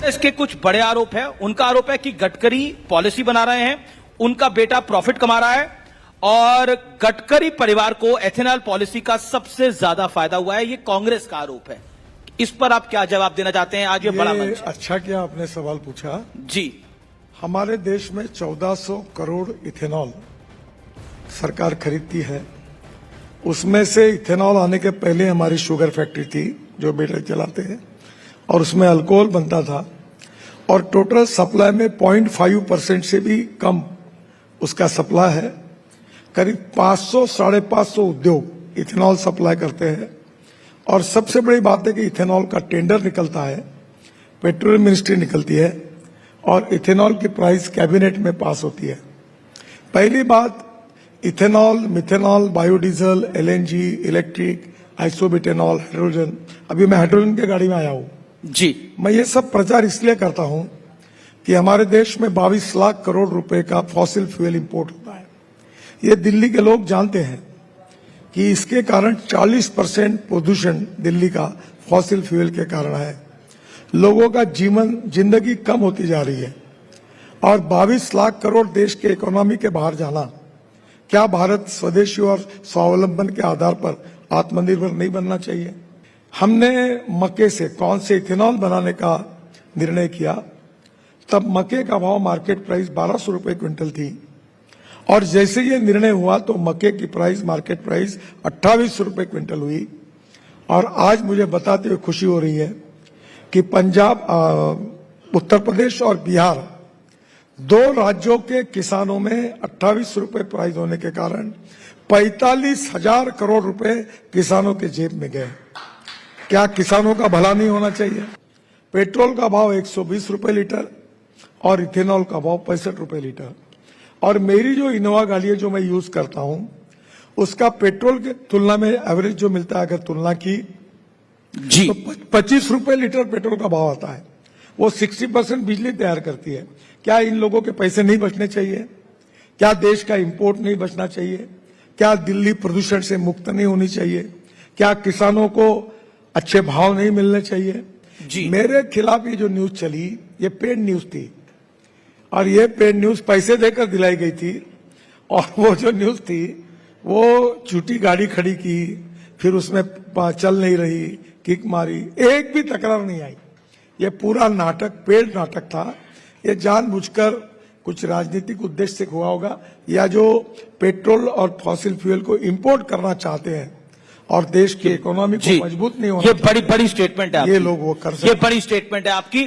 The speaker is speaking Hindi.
इसके कुछ बड़े आरोप है। उनका आरोप है कि गडकरी पॉलिसी बना रहे हैं, उनका बेटा प्रॉफिट कमा रहा है और गडकरी परिवार को एथेनॉल पॉलिसी का सबसे ज्यादा फायदा हुआ है। ये कांग्रेस का आरोप है। इस पर आप क्या जवाब देना चाहते हैं? आज ये बड़ा मंच है। अच्छा किया आपने सवाल पूछा जी। हमारे देश में 1400 करोड़ इथेनॉल सरकार खरीदती है। उसमें से इथेनॉल आने के पहले हमारी शुगर फैक्ट्री थी जो बेटे चलाते हैं और उसमें अल्कोहल बनता था और टोटल सप्लाई में 0.5% से भी कम उसका सप्लाई है। करीब 500-550 उद्योग इथेनॉल सप्लाई करते हैं और सबसे बड़ी बात है कि इथेनॉल का टेंडर निकलता है, पेट्रोलियम मिनिस्ट्री निकलती है और इथेनॉल की प्राइस कैबिनेट में पास होती है। पहली बात, ethanol, methanol, biodiesel, LNG, electric, isobutanol, hydrogen. अभी मैं हाइड्रोजन की गाड़ी में आया हूं जी। मैं ये सब प्रचार इसलिए करता हूं कि हमारे देश में 22 लाख करोड़ रुपए का फॉसिल फ्यूल इंपोर्ट होता है। ये दिल्ली के लोग जानते हैं कि इसके कारण 40% प्रदूषण दिल्ली का फॉसिल फ्यूल के कारण है। लोगों का जिंदगी कम होती जा रही है और 22 लाख करोड़ देश के इकोनॉमी के बाहर जाना, क्या भारत स्वदेशी और स्वावलंबन के आधार पर आत्मनिर्भर नहीं बनना चाहिए? हमने मक्के से कौन से इथेनॉल बनाने का निर्णय किया, तब मक्के का भाव मार्केट प्राइस 1200 रुपए क्विंटल थी और जैसे ये निर्णय हुआ तो मक्के की प्राइस मार्केट प्राइस 2800 रुपए क्विंटल हुई। और आज मुझे बताते हुए खुशी हो रही है कि पंजाब, उत्तर प्रदेश और बिहार, दो राज्यों के किसानों में 2800 रुपए प्राइस होने के कारण 45,000 करोड़ रुपए किसानों के जेब में गए। क्या किसानों का भला नहीं होना चाहिए? पेट्रोल का भाव 120 रुपए लीटर और इथेनॉल का भाव 65 रुपए लीटर। और मेरी जो इनोवा गाड़ी है जो मैं यूज करता हूं, उसका पेट्रोल की तुलना में एवरेज जो मिलता है, अगर तुलना की जी, तो 25 रुपए लीटर पेट्रोल का भाव आता है। वो 60% बिजली तैयार करती है। क्या इन लोगों के पैसे नहीं बचने चाहिए? क्या देश का इंपोर्ट नहीं बचना चाहिए? क्या दिल्ली प्रदूषण से मुक्त नहीं होनी चाहिए? क्या किसानों को अच्छे भाव नहीं मिलने चाहिए? जी। मेरे खिलाफ ये जो न्यूज चली, ये पेड न्यूज थी और ये पेड न्यूज पैसे देकर दिलाई गई थी। और वो जो न्यूज थी वो झूठी गाड़ी खड़ी की, फिर उसमें चल नहीं रही, किक मारी, एक भी तकरार नहीं आई। ये पूरा नाटक, पेड नाटक था। ये जानबूझकर कुछ राजनीतिक उद्देश्य से हुआ होगा, या जो पेट्रोल और फॉसिल फ्यूल को इंपोर्ट करना चाहते हैं और देश की इकोनॉमी को मजबूत नहीं होना, ये बड़ी स्टेटमेंट है आपकी। ये लोग वो कर सकते हैं। ये बड़ी स्टेटमेंट है आपकी।